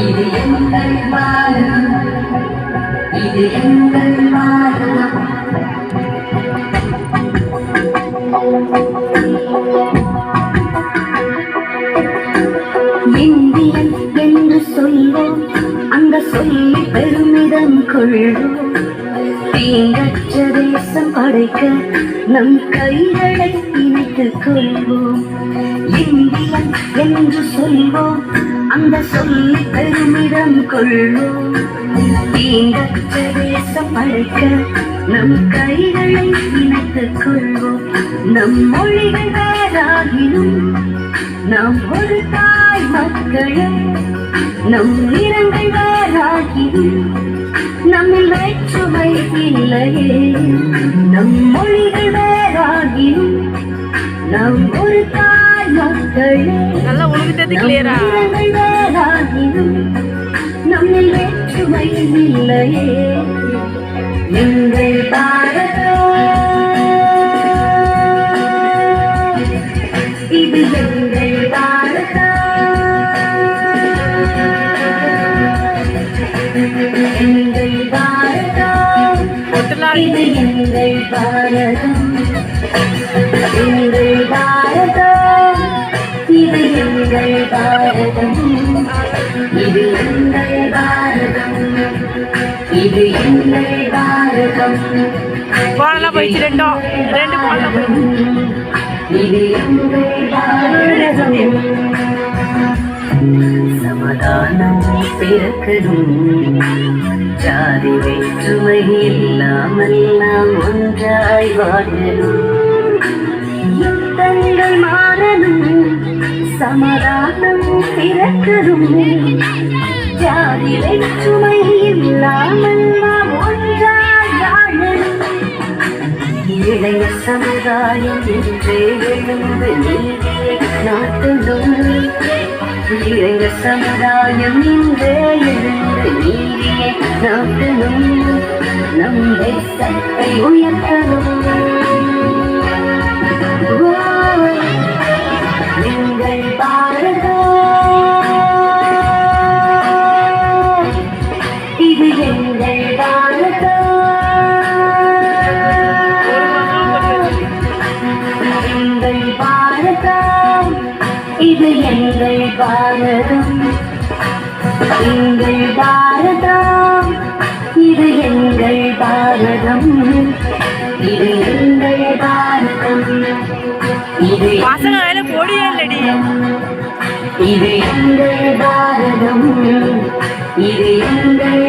இது எங்கள் பாரதம், இது எங்கள் பாரதம். இந்தியன் என்று சொல்வோம், அந்த சொல்லி பெருமிதம் கொள்வோம். தீங்கற்ற தேசம் படைக்க நம் கைகளை இணைத்துக் கொள்வோம். இந்தியன் என்று சொல்வோம், அந்த சொல்லி பெருமிதம் கொள்வோம். தீங்கற்ற தேசம் படைக்க நம் கைகளை இணைத்துக் கொள்வோம். நம் மொழிகள் வேறாகினும் நாம் ஒரு தாய் மக்களே. நம் நிறங்கள் வேறாகினும் நம்மில் வேற்றுமை இல்லையே. நம் மொழிகள் வேறாகினும் நாம் ஒரு தாய் மக்களே. நிறங்கள் வேறாகினும் நம்மில் வேற்றுமை இல்லையே. எங்கள் பாரதம், இது எங்கள் பாரதம். எங்கள் பாரதம், இது எங்கள் பாரதம். எங்கள் பாரதம், இது எங்கள் பாரதம். இது எங்கள் பாரதம், இது எங்கள் பாரதம். இது எங்கள் பாரதம். சமாதானம் பிறக்கணும், ஜாதி வேற்றுமை இல்லாமல் நாம் ஒன்றாய் வாழணும். யுத்தங்கள் மாறணும், சமாதானம் பிறக்கணும், ஜாதி வேற்றுமை இல்லாமல் நாம் ஒன்றாய் வாழணும். இளைய சமுதாயம் என்றே எழுந்து நீதியை நாட்டணும். இளைய சமுதாயம் இன்றே எழுந்து நீதியை நாட்டணும். நம் தேசத்தை உயர்த்தணும். எங்கள் பாரதம், இது எங்கள் பாரதம். எங்கள் பாரதம், இது எங்கள் பாரதம். எங்கள் பாரதம், இது எங்கள் பாரதம். இது எங்கள் பாரதம். இது இது எங்கள் பாரதம். இது எங்கள்